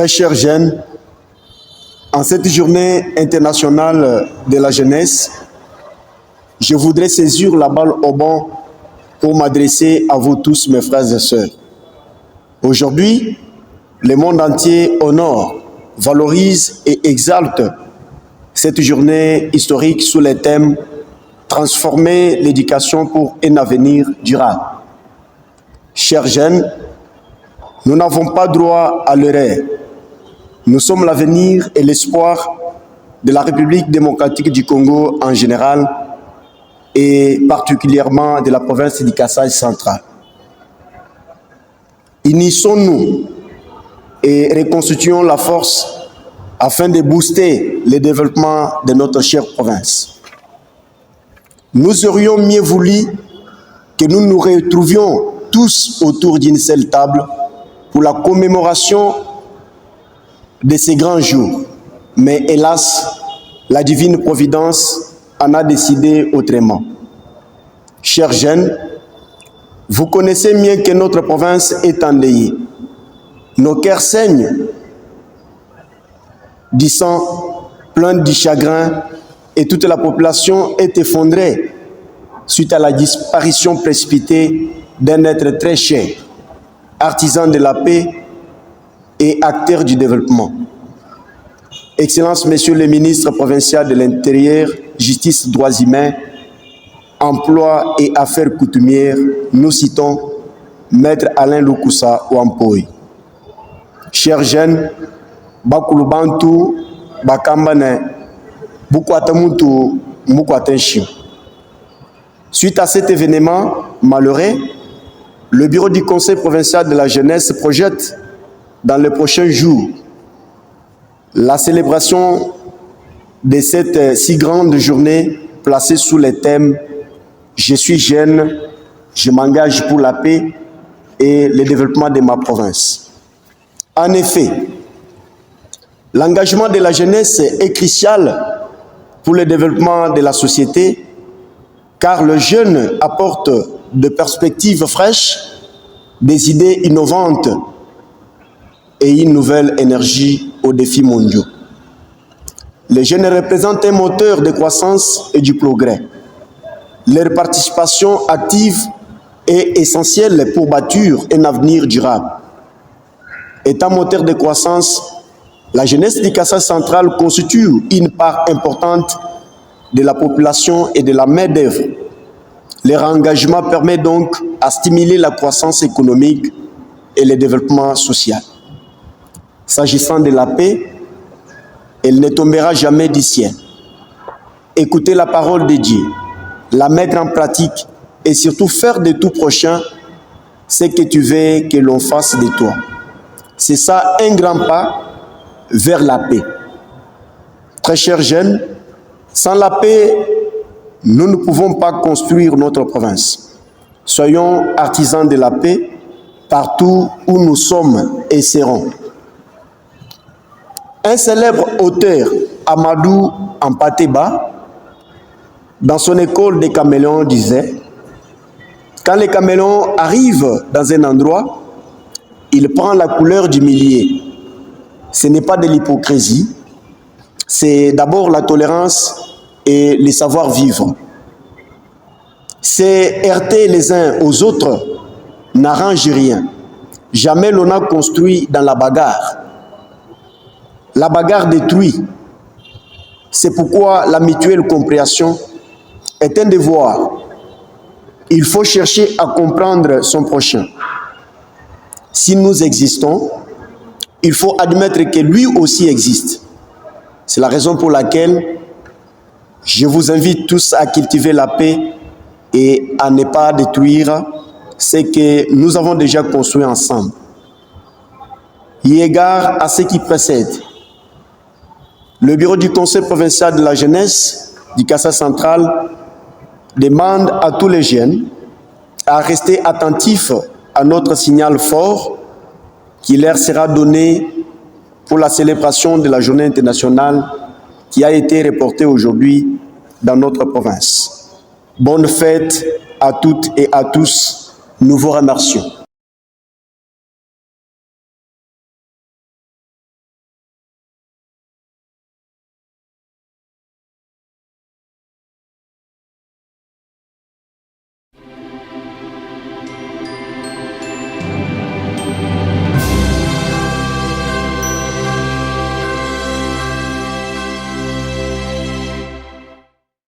Très chers jeunes, en cette journée internationale de la jeunesse, je voudrais saisir la balle au bon pour m'adresser à vous tous, mes frères et sœurs. Aujourd'hui, le monde entier honore, valorise et exalte cette journée historique sous le thème « Transformer l'éducation pour un avenir durable ». Chers jeunes, nous n'avons pas droit à l'erreur. Nous sommes l'avenir et l'espoir de la République démocratique du Congo en général et particulièrement de la province du Kasaï central. Unissons-nous et reconstituons la force afin de booster le développement de notre chère province. Nous aurions mieux voulu que nous nous retrouvions tous autour d'une seule table pour la commémoration de ces grands jours. Mais hélas, la divine providence en a décidé autrement. Chers jeunes, vous connaissez mieux que notre province est endeuillée. Nos cœurs saignent du sang, plein de chagrin, et toute la population est effondrée suite à la disparition précipitée d'un être très cher, artisan de la paix et acteur du développement. Excellences, Messieurs les ministres provinciaux de l'Intérieur, Justice, Droits humains, Emploi et Affaires coutumières, nous citons Maître Alain Lukusa Wampoy. Chers jeunes, Bakulubantu, Bakambane, Bukwatamutu, Mukwatenshi. Suite à cet événement malheureux, le bureau du Conseil provincial de la jeunesse projette dans les prochains jours la célébration de cette si grande journée placée sous le thème « Je suis jeune, je m'engage pour la paix et le développement de ma province ». En effet, l'engagement de la jeunesse est crucial pour le développement de la société car le jeune apporte de perspectives fraîches, des idées innovantes et une nouvelle énergie aux défis mondiaux. Les jeunes représentent un moteur de croissance et du progrès. Leur participation active est essentielle pour bâtir un avenir durable. Étant moteur de croissance, la jeunesse du Kasaï central constitue une part importante de la population et de la main-d'œuvre. Leur engagement permet donc à stimuler la croissance économique et le développement social. S'agissant de la paix, elle ne tombera jamais du ciel. Écouter la parole de Dieu, la mettre en pratique et surtout faire de tout prochain ce que tu veux que l'on fasse de toi. C'est ça un grand pas vers la paix. Très chers jeunes, sans la paix, nous ne pouvons pas construire notre province. Soyons artisans de la paix partout où nous sommes et serons. Un célèbre auteur, Amadou Ampateba, dans son école des caméléons disait « Quand les caméléons arrivent dans un endroit, il prend la couleur du milieu. Ce n'est pas de l'hypocrisie, c'est d'abord la tolérance et le savoir-vivre. C'est heurter les uns aux autres n'arrange rien. Jamais l'on a construit dans la bagarre. La bagarre détruit. C'est pourquoi la mutuelle compréhension est un devoir. Il faut chercher à comprendre son prochain. Si nous existons, il faut admettre que lui aussi existe. C'est la raison pour laquelle je vous invite tous à cultiver la paix et à ne pas détruire ce que nous avons déjà construit ensemble. Eu égard à ce qui précède, le bureau du Conseil provincial de la jeunesse du Kasaï central demande à tous les jeunes à rester attentifs à notre signal fort qui leur sera donné pour la célébration de la journée internationale qui a été reportée aujourd'hui dans notre province. Bonne fête à toutes et à tous. Nous vous remercions.